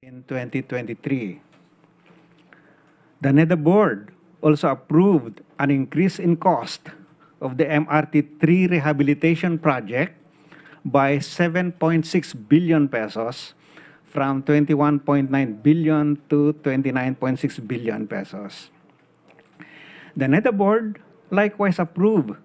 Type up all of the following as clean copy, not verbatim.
in 2023. The NEDA board also approved an increase in cost of the MRT-3 rehabilitation project by 7.6 billion pesos from 21.9 billion to 29.6 billion pesos. The NEDA board likewise approved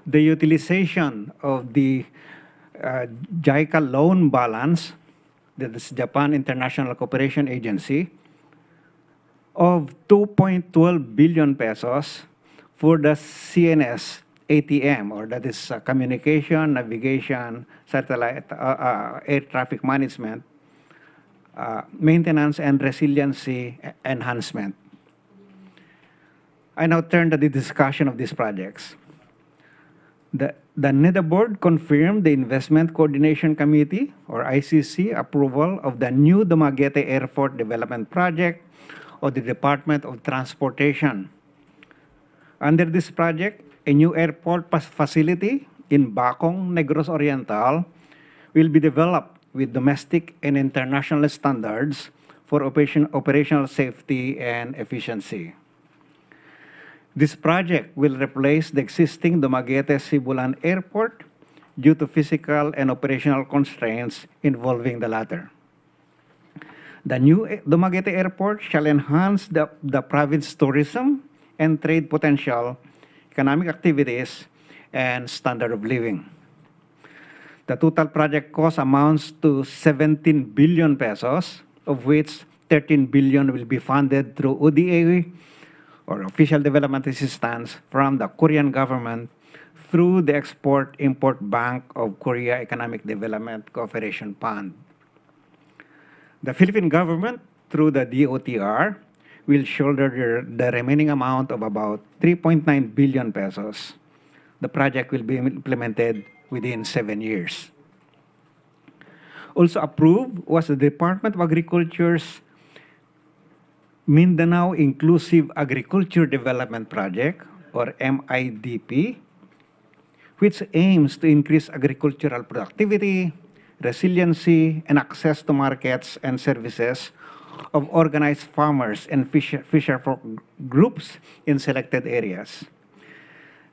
the utilization of the JICA loan balance, that is Japan International Cooperation Agency, of 2.12 billion pesos for the CNS ATM, or that is communication, navigation, satellite, air traffic management, maintenance and resiliency enhancement. I now turn to the discussion of these projects. The NEDA board confirmed the Investment Coordination Committee, or ICC, approval of the new Dumaguete Airport Development Project of the Department of Transportation. Under this project, a new airport facility in Bacong, Negros Oriental will be developed with domestic and international standards for operational safety and efficiency. This project will replace the existing Dumaguete Sibulan Airport due to physical and operational constraints involving the latter. The new Dumaguete Airport shall enhance the province's tourism and trade potential, economic activities, and standard of living. The total project cost amounts to 17 billion pesos, of which 13 billion will be funded through ODA, or Official Development Assistance, from the Korean government through the Export-Import Bank of Korea Economic Development Cooperation Fund. The Philippine government, through the DOTR, will shoulder the remaining amount of about 3.9 billion pesos. The project will be implemented within 7 years. Also approved was the Department of Agriculture's Mindanao Inclusive Agriculture Development Project, or MIDP, which aims to increase agricultural productivity, resiliency, and access to markets and services of organized farmers and fisher groups in selected areas.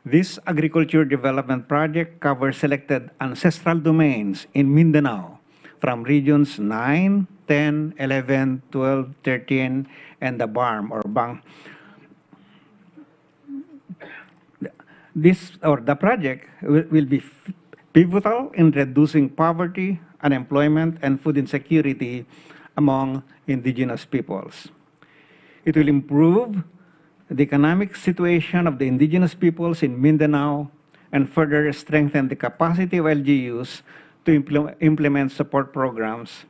This agriculture development project covers selected ancestral domains in Mindanao from regions 9, 10, 11, 12, 13, and the BARM, or Bang. The project will be pivotal in reducing poverty, unemployment, and food insecurity among indigenous peoples. It will improve the economic situation of the indigenous peoples in Mindanao and further strengthen the capacity of LGUs to implement support programs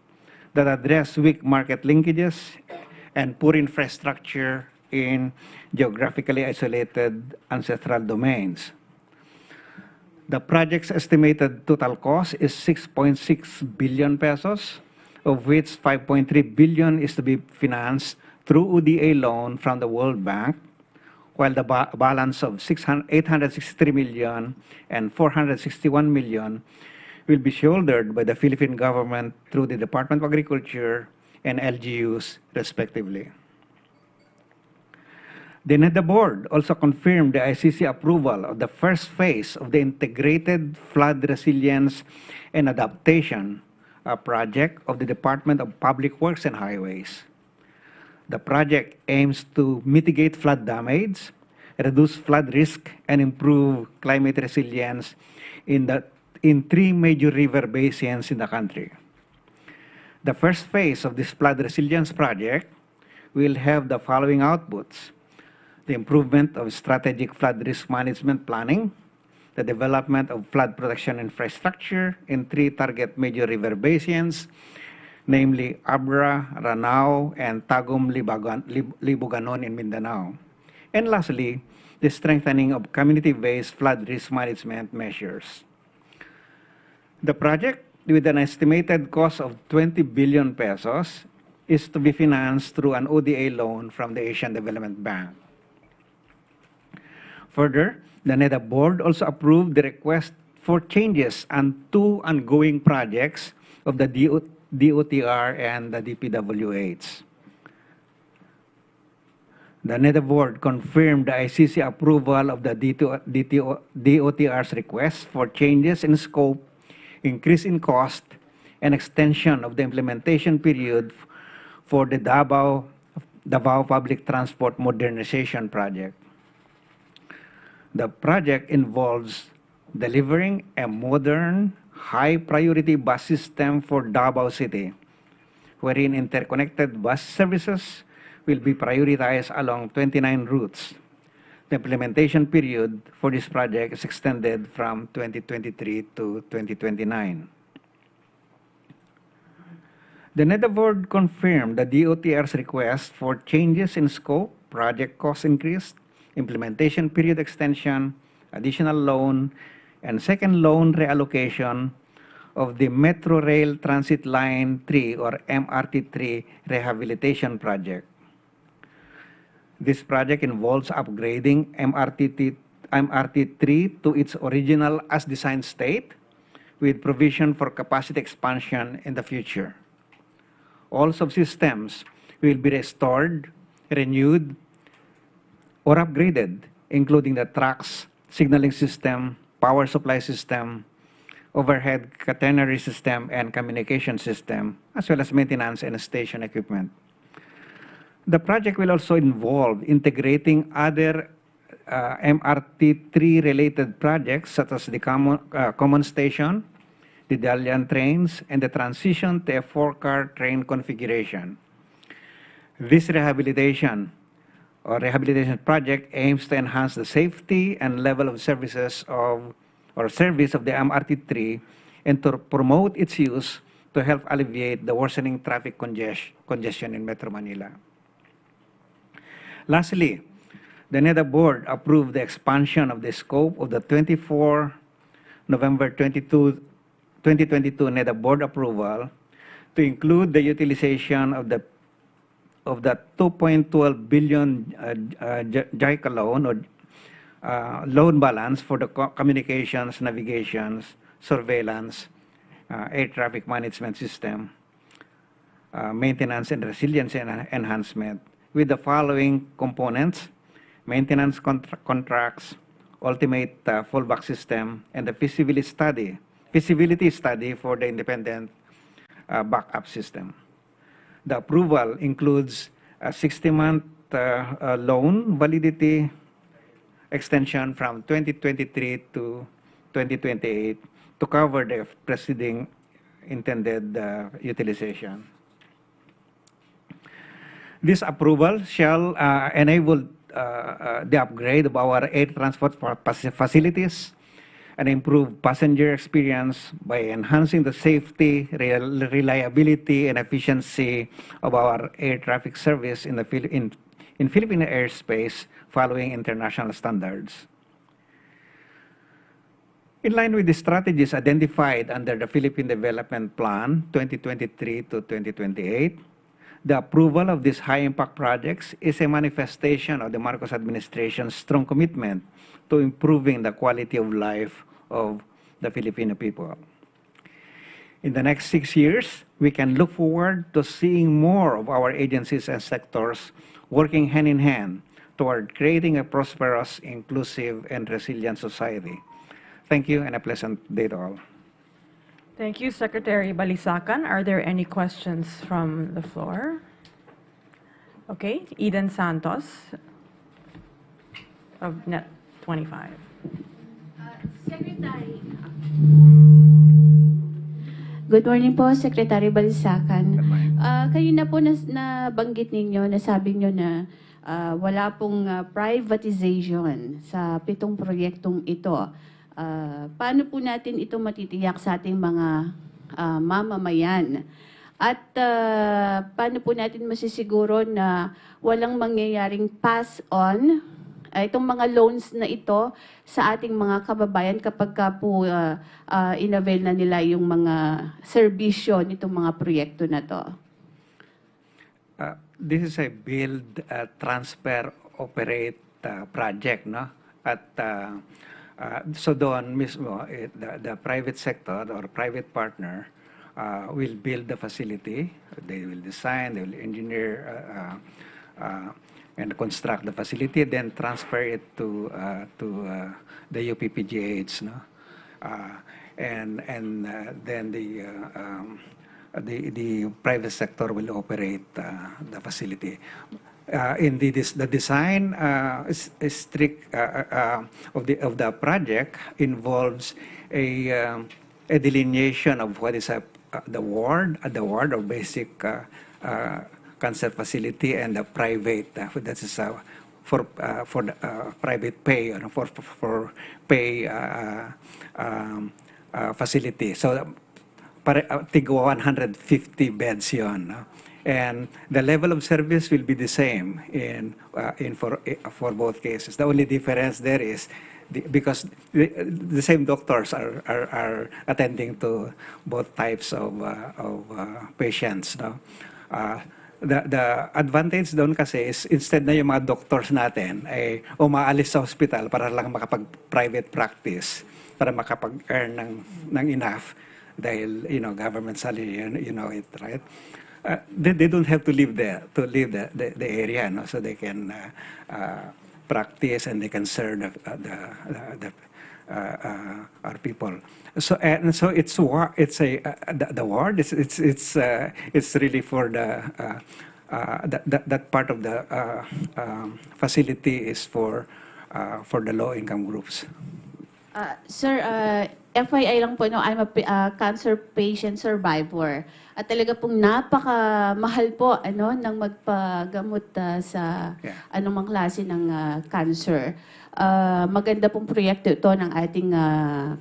that address weak market linkages and poor infrastructure in geographically isolated ancestral domains. The project's estimated total cost is 6.6 billion pesos, of which 5.3 billion is to be financed through ODA loan from the World Bank, while the balance of 863 million and 461 million will be shouldered by the Philippine government through the Department of Agriculture and LGUs, respectively. The NEDA board also confirmed the ICC approval of the first phase of the Integrated Flood Resilience and Adaptation project of the Department of Public Works and Highways. The project aims to mitigate flood damage, reduce flood risk, and improve climate resilience in 3 major river basins in the country. The first phase of this flood resilience project will have the following outputs: the improvement of strategic flood risk management planning, the development of flood protection infrastructure in 3 target major river basins, namely Abra, Ranao, and Tagum Libuganon in Mindanao. And lastly, the strengthening of community-based flood risk management measures. The project, with an estimated cost of 20 billion pesos, is to be financed through an ODA loan from the Asian Development Bank. Further, the NEDA board also approved the request for changes on 2 ongoing projects of the DOTR, and the DPWH. The NEDA board confirmed the ICC approval of the DOTR's request for changes in scope, increase in cost, and extension of the implementation period for the Davao Public Transport Modernization Project. The project involves delivering a modern, high-priority bus system for Davao City, wherein interconnected bus services will be prioritized along 29 routes. The implementation period for this project is extended from 2023 to 2029. The NEDA board confirmed the DOTR's request for changes in scope, project cost increase, implementation period extension, additional loan, and second loan reallocation of the Metro Rail Transit Line 3 or MRT3 rehabilitation project. This project involves upgrading MRT3 to its original as-designed state with provision for capacity expansion in the future. All subsystems will be restored, renewed, or upgraded, including the tracks, signaling system, power supply system, overhead catenary system, and communication system, as well as maintenance and station equipment. The project will also involve integrating other MRT3-related projects, such as the common station, the Dalian trains, and the transition to a 4-car train configuration. This rehabilitation project aims to enhance the safety and level of service of the MRT3 and to promote its use to help alleviate the worsening traffic congestion in Metro Manila. Lastly, the NEDA board approved the expansion of the scope of the 24 November 2022 NEDA board approval to include the utilization of the 2.12 billion JICA loan or loan balance for the communications, navigations, surveillance, air traffic management system, maintenance and resilience enhancement, with the following components: maintenance contracts, ultimate fallback system, and the feasibility study for the independent backup system. The approval includes a 60-month loan validity extension from 2023 to 2028 to cover the preceding intended utilization. This approval shall enable the upgrade of our air transport facilities and improve passenger experience by enhancing the safety, reliability, and efficiency of our air traffic service in Philippine airspace following international standards. In line with the strategies identified under the Philippine Development Plan 2023 to 2028, the approval of these high-impact projects is a manifestation of the Marcos administration's strong commitment to improving the quality of life of the Filipino people. In the next 6 years, we can look forward to seeing more of our agencies and sectors working hand in hand toward creating a prosperous, inclusive, and resilient society. Thank you, and a pleasant day to all. Thank you, Secretary Balisacan. Are there any questions from the floor? Okay, Eden Santos of Net 25. Secretary. Good morning po, Secretary Balisacan. Kayo na po nabanggit ninyo, nasabi nyo na wala pong privatization sa 7 proyektong ito. Paano po natin ito matitiyak sa ating mga mamamayan? At paano po natin masisiguro na walang mangyayaring pass-on itong mga loans na ito sa ating mga kababayan kapag po in-avail na nila yung mga serbisyo nitong mga proyekto na to? This is a build, transfer, operate project, no? At so doon mismo, the private sector or private partner will build the facility. They will design, they will engineer, and construct the facility, then transfer it to the UPPGH, no? Then the private sector will operate the facility. The design is strict of the project involves a delineation of what is the ward or basic cancer facility, and the private that is for the private pay, for pay facility. So tig 150 beds yon, no? And the level of service will be the same for both cases. The only difference there is because the same doctors are attending to both types of patients, no? The advantage doon kasi is instead na yung mga doctors natin ay umaalis sa hospital para lang makapag-private practice, para makapag-earn ng enough dahil government salary, you know it, right? They don't have to leave the area, no? So they can practice and they can serve our people. So it's the ward. It's really for that part of the facility is for the low-income groups. Sir, FYI lang po, no, I'm a cancer patient survivor. At talaga pong napakamahal po ng magpagamot sa anumang klase ng cancer. Maganda pong proyekto ito ng ating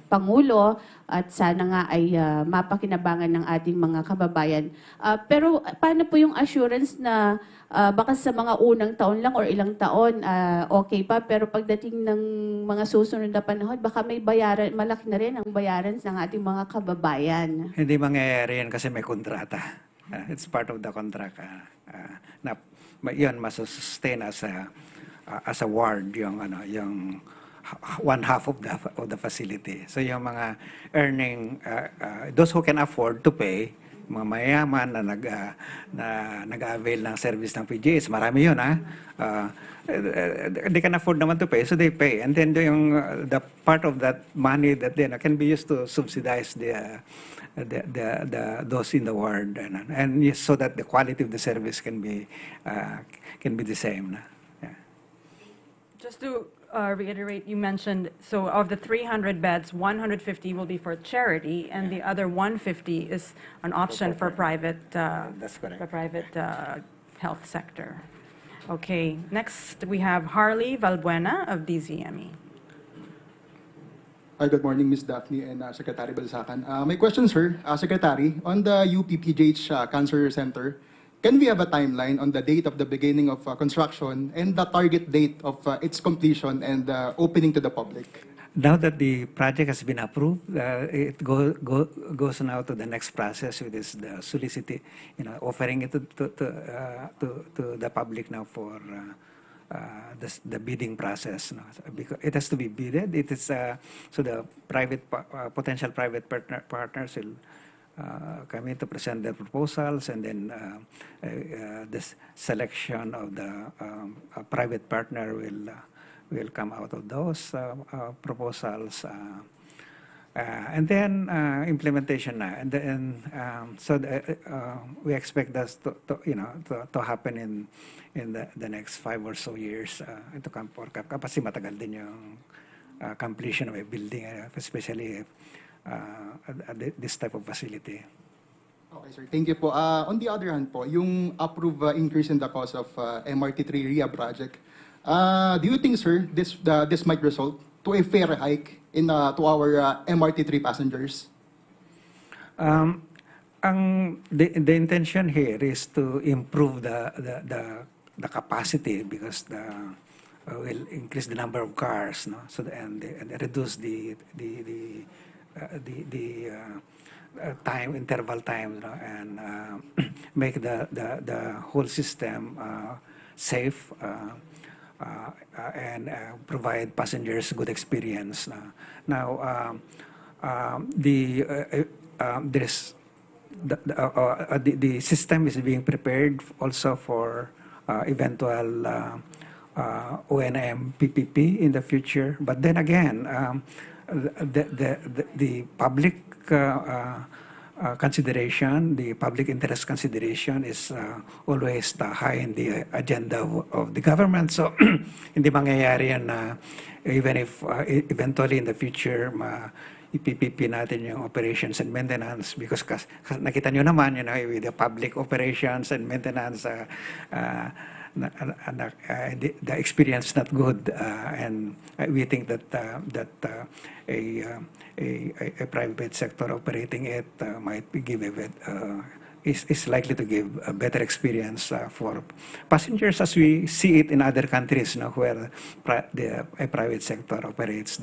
Pangulo at sana nga ay mapakinabangan ng ating mga kababayan. Pero paano po yung assurance na baka sa mga unang taon lang or ilang taon okay pa, pero pagdating ng mga susunod na panahon baka may bayaran, malaki na rin ang bayaran ng ating mga kababayan? Hindi mangyayari yan kasi may kontrata. It's part of the contract na yun masustain as a ward yung one half of the facility. So yung mga earning, those who can afford to pay, mga mayaman na nag-avail ng service ng PGH, marami yun, they can afford naman to pay, so they pay. And then the part of that money that then can be used to subsidize those in the ward, and so that the quality of the service can be the same. Just to reiterate, you mentioned, so of the 300 beds, 150 will be for charity, and the other 150 is an option for private, That's correct. the private health sector. Okay, next we have Harley Valbuena of DZME. Hi, good morning, Ms. Daphne and Secretary Balisacan. My question, sir, Secretary, on the UPPGH Cancer Center, can we have a timeline on the date of the beginning of construction and the target date of its completion and opening to the public? Now that the project has been approved, it goes now to the next process, which is the offering it to the public now for the bidding process. No? Because it has to be bidded. It is so the potential private partners will come in to present their proposals, and then the selection of the private partner will come out of those proposals, and then implementation na. And then we expect that to happen in the next 5 or so years. Ito kasi matagal din yung completion of a building, especially this type of facility. Okay, sir. Thank you po. On the other hand po, yung approved increase in the cost of MRT3 RIA project, do you think, sir, this might result to a fare hike to our MRT3 passengers? The intention here is to improve the capacity, because will increase the number of cars, no? So and reduce the interval time, no? And make the whole system safe, and provide passengers good experience. Now, there's the system is being prepared also for eventual ONM PPP in the future. But then again, the public consideration, the public interest consideration is always high in the agenda of the government. So hindi mangyayari yan na even if eventually in the future ipipipi natin yung operations and maintenance because nakita nyo naman, with the public operations and maintenance, the experience not good, and we think that a private sector operating it might give is likely to give a better experience for passengers as we see it in other countries, where a private sector operates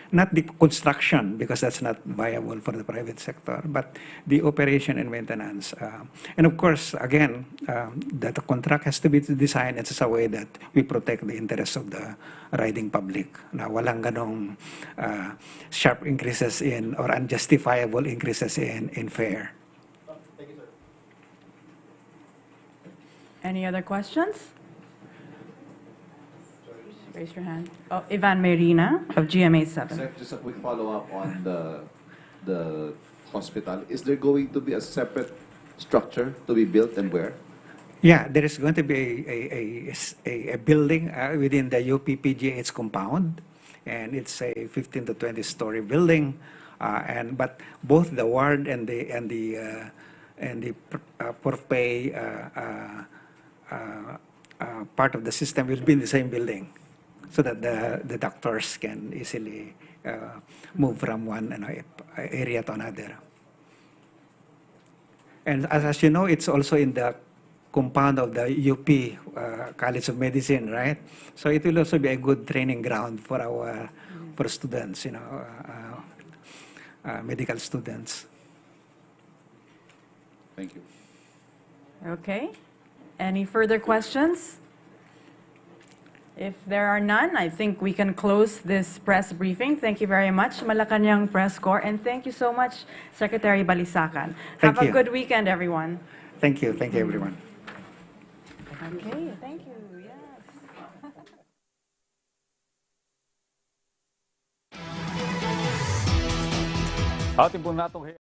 not the construction, because that's not viable for the private sector, but the operation and maintenance. And of course, again, that the contract has to be designed in such a way that we protect the interests of the riding public. Na walang ganong sharp increases in or unjustifiable increases in fare. Thank you, sir. Any other questions? Raise your hand. Oh, Ivan Marina of GMA 7. Sir, just a quick follow-up on the hospital. Is there going to be a separate structure to be built, and where? Yeah, there is going to be a building within the UPPGH compound, and it's a 15 to 20-story building. But both the ward and the pay part of the system will be in the same building, so that the doctors can easily move from one area to another. And as you know, it's also in the compound of the UP College of Medicine, right? So it will also be a good training ground for our students, medical students. Thank you. Okay. Any further questions? If there are none, I think we can close this press briefing. Thank you very much, Malacanang Press Corps, and thank you so much, Secretary Balisacan. Have a good weekend, everyone. Thank you, everyone. Okay, thank you. Yes. Atin po natong